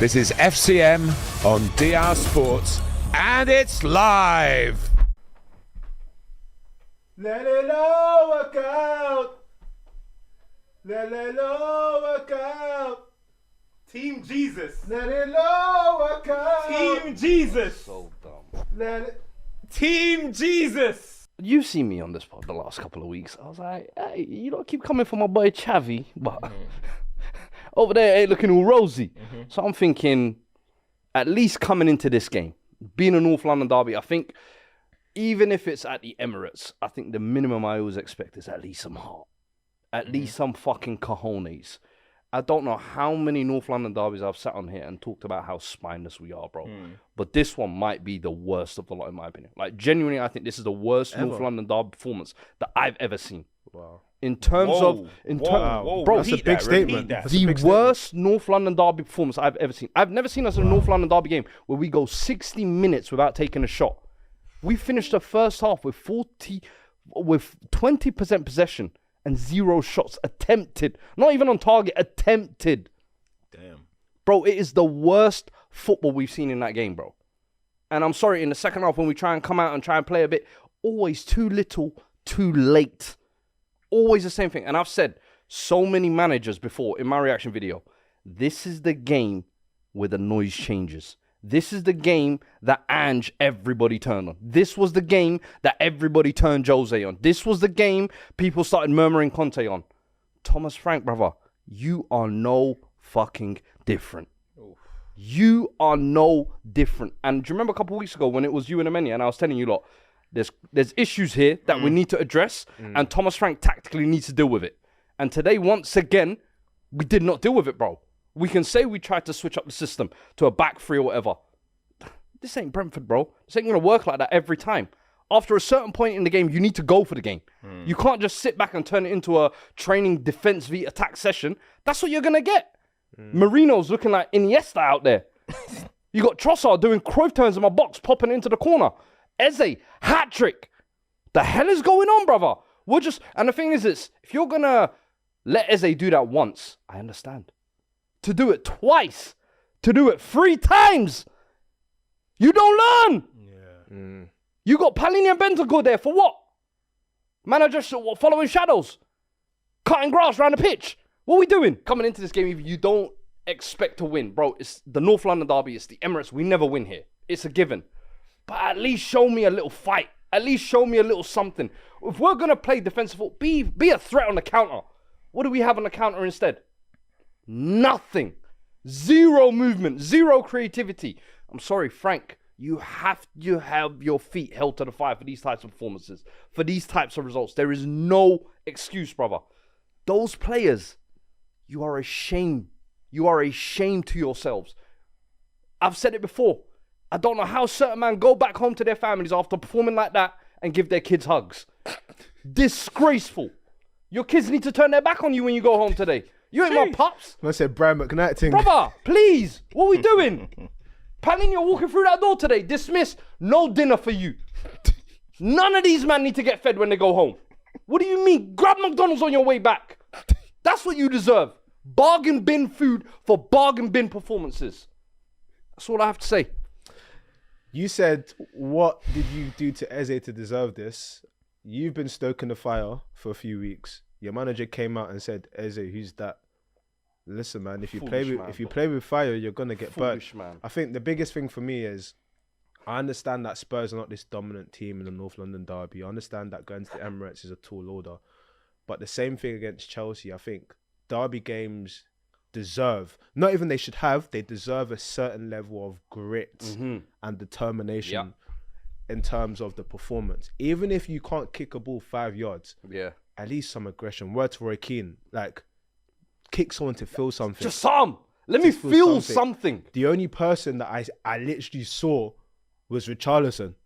This is FCM on DR Sports, and it's live. Let it all work out. Let it all work out. Team Jesus. Let it all work out. Team Jesus. So dumb. Let it. Team Jesus. You've seen me on this pod the last couple of weeks. I was like, hey, you don't keep coming for my boy Chavi, but over there it ain't looking all rosy. So I'm thinking, at least coming into this game, being a North London derby, I think even if it's at the Emirates, I think the minimum I always expect is at least some heart. At least some fucking cojones. I don't know how many North London derbies I've sat on here and talked about how spineless we are, bro. But this one might be the worst of the lot, in my opinion. Like, genuinely, I think this is the worst North London derby performance that I've ever seen. Wow. In terms of... Bro, that's a big statement. The worst North London derby performance I've ever seen. I've never seen us in a North London derby game where we go 60 minutes without taking a shot. We finished the first half with 20% possession and 0 shots attempted. Not even on target, attempted. Damn. Bro, it is the worst football we've seen in that game, bro. And I'm sorry, in the second half when we try and come out and try and play a bit, always too little, too late. Always the same thing. And I've said so many managers before in my reaction video, this is the game where the noise changes. This is the game that Ange everybody turned on. This was the game that everybody turned Jose on. This was the game people started murmuring Conte on. Thomas Frank, brother, you are no fucking different. Oof. You are no different. And do you remember a couple of weeks ago when it was you and Amenia and I was telling you, lot, there's issues here that we need to address and Thomas Frank tactically needs to deal with it. And today, once again, we did not deal with it, bro. We can say we tried to switch up the system to a back three or whatever. This ain't Brentford, bro. This ain't going to work like that every time. After a certain point in the game, you need to go for the game. You can't just sit back and turn it into a training defense v attack session. That's what you're going to get. Marino's looking like Iniesta out there. You got Trossard doing Cruyff turns in my box, popping into the corner. Eze, hat-trick. The hell is going on, brother? And the thing is this, if you're going to let Eze do that once, I understand. To do it twice, to do it 3 times, you don't learn. Yeah. You got Palini and Bentancur there for what? Manager following shadows, cutting grass around the pitch. What are we doing? Coming into this game, if you don't expect to win, bro, it's the North London derby, it's the Emirates. We never win here. It's a given. But at least show me a little fight. At least show me a little something. If we're going to play defensive football, be a threat on the counter. What do we have on the counter instead? Nothing. 0 movement. 0 creativity. I'm sorry, Frank. You have your feet held to the fire for these types of performances. For these types of results. There is no excuse, brother. Those players, you are a shame. You are a shame to yourselves. I've said it before. I don't know how certain men go back home to their families after performing like that and give their kids hugs. Disgraceful. Your kids need to turn their back on you when you go home today. You ain't my pups. I said Brian McKnight thing. Brother, please. What are we doing? Palini, walking through that door today. Dismissed. No dinner for you. None of these men need to get fed when they go home. What do you mean? Grab McDonald's on your way back. That's what you deserve. Bargain bin food for bargain bin performances. That's all I have to say. You said, what did you do to Eze to deserve this? You've been stoking the fire for a few weeks. Your manager came out and said, Eze, who's that? Listen, man, if you play with fire, you're gonna get burnt. Man. I think the biggest thing for me is, I understand that Spurs are not this dominant team in the North London derby. I understand that going to the Emirates is a tall order, but the same thing against Chelsea. I think derby games deserve, not even they should have, they deserve a certain level of grit and determination in terms of the performance. Even if you can't kick a ball 5 yards, at least some aggression. Word to Roy Keane, like, kick someone to feel something. Just some. Let me feel something. The only person that I literally saw was Richarlison.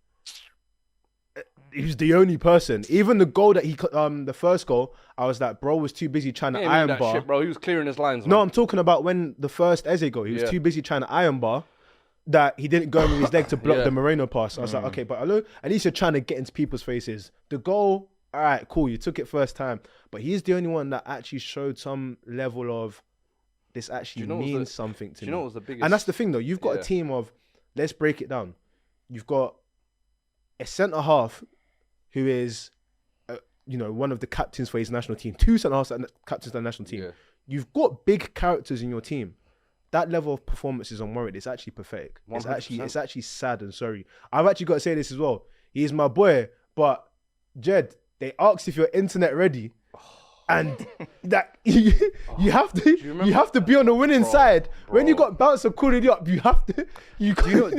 He was the only person. Even the goal that the first goal, I was like, bro was too busy trying to iron bar. Shit, bro. He was clearing his lines. No, I'm talking about when the first Eze goal, he was too busy trying to iron bar that he didn't go in with his leg to block the Moreno pass. I was like, okay, but at least you're trying to get into people's faces. The goal, all right, cool, you took it first time. But he's the only one that actually showed some level of this actually you know what's means the- something to Do me. you know what was the biggest? And that's the thing, though. You've got Yeah. a team of, let's break it down. You've got a centre half who is, one of the captains for his national team. 2 centre halves captains for the national team. Yeah. You've got big characters in your team. That level of performance is unwarranted. It's actually pathetic. 100%. It's actually sad and sorry. I've actually got to say this as well. He's my boy, but Jed, they asked if you're internet ready. And that you have to be on the winning side. When you got Bouncer calling you up, you have to. Do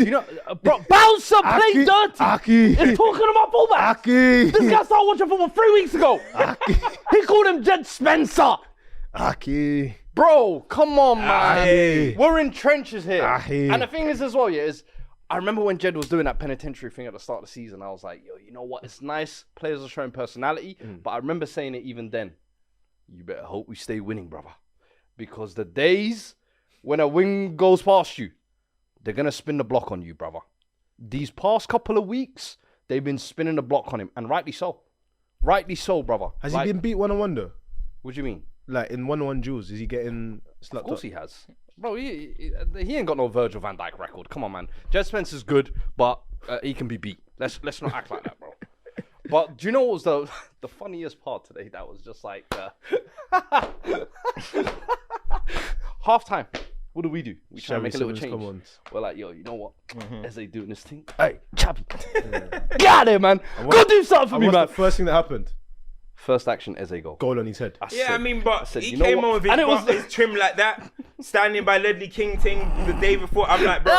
you know? Bro, Bouncer played dirty. Aki. He's talking about fullbacks. Aki. This guy started watching football 3 weeks ago. He called him Jed Spencer. Aki. Bro, come on, man. Aye. We're in trenches here. Aye. And the thing is as well, I remember when Jed was doing that penitentiary thing at the start of the season, I was like, yo, you know what? It's nice. Players are showing personality. But I remember saying it even then. You better hope we stay winning, brother. Because the days when a wing goes past you, they're going to spin the block on you, brother. These past couple of weeks, they've been spinning the block on him. And rightly so. Rightly so, brother. Has he been beat 1-on-1 though? What do you mean? Like in 1-on-1 duels, is he getting slapped Of course up? he has. Bro, he ain't got no Virgil van Dijk record. Come on, man. Jed Spence is good, but he can be beat. Let's not act like that, bro. But do you know what was the funniest part today? That was just like half time. What do? We try to make a little change. Come on. We're like, yo, you know what? As they doing this thing, hey, Chappy, get out there, man. Go do something for me, What's man. the first thing that happened? First action, Eze goal. Goal on his head. Yeah, I mean, but said, he you know came what? on with his, And it was- his trim like that, standing by Ledley King thing the day before. I'm like, bro,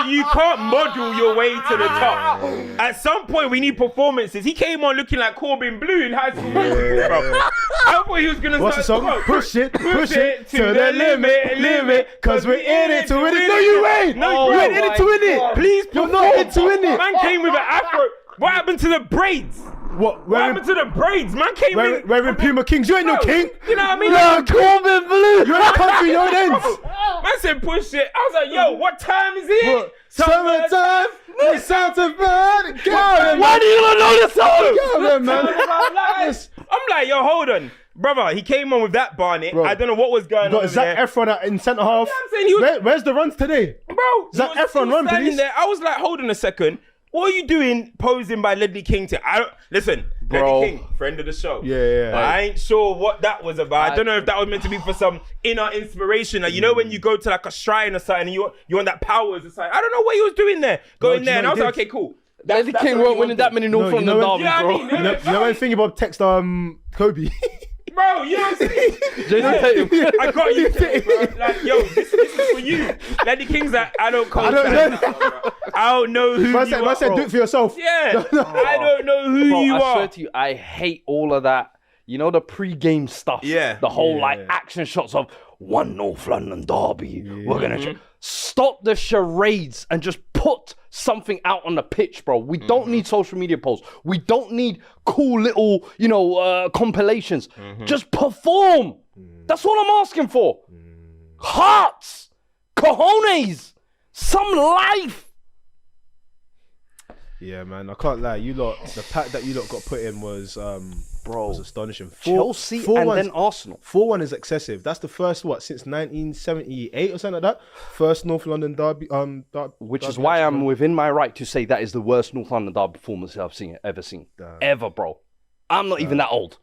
you can't model your way to the top. At some point, we need performances. He came on looking like Corbin Blue in high school, bro. I thought he was gonna What's the start. song? come on, Push it to the limit, cause we're in it to win it. No, you ain't. No, you bro. ain't in it to win it. Please, You're not in to win it. Man came with an afro. What happened to the braids? What? What happened to the braids? Man came in. Wearing Puma Kings. You ain't no Bro, king. You know what I mean? No, Corbin Blue. You're in the country, you're in ends. Man said push it. I was like, yo, what time is it? Summertime, the sounds of bird. Why do you not know the song? man? I'm like, yo, hold on. Brother, he came on with that barnet. Bro, I don't know what was going on Got over Zac there. Efron in centre half. I'm saying he was- Where's the runs today? Bro, Zac he was Efron, still run, standing please. there. I was like, hold on a second. What are you doing posing by Ledley King? Listen, Bro. Ledley King, friend of the show. Yeah. I ain't sure what that was about. I don't know if that was meant to be for some inner inspiration. Like, you know when you go to like a shrine or something and you want that powers or something. I don't know what he was doing there. Going do there you and know I was he like, did? okay, cool. Ledley King weren't winning that many North No, you know London what- derbies, Yeah, I bro. mean, You know when Thingy Bob text Kobe? Bro, you know what I'm saying? Jason Tatum. I got you today, bro. Like, yo, this is for you. Ledley King's like, I don't coach. I don't I don't know who Man you said, are. do it for yourself. Yeah, I don't know who Bro, you I are. swear to you, I hate all of that. You know, the pre-game stuff. Yeah. The whole Yeah. like action shots of one North London derby. We're gonna stop the charades and just put something out on the pitch, bro. We don't need social media posts. We don't need cool little, compilations. Just perform. That's all I'm asking for. Hearts, cojones, some life. Yeah, man, I can't lie. You lot, the pack that you lot got put in was astonishing. Chelsea Four and ones- then Arsenal. 4-1 is excessive. That's the first since 1978 or something like that. First North London derby. Which is derby why action. I'm within my right to say that is the worst North London derby performance I've ever seen. Ever, bro. I'm not even that old.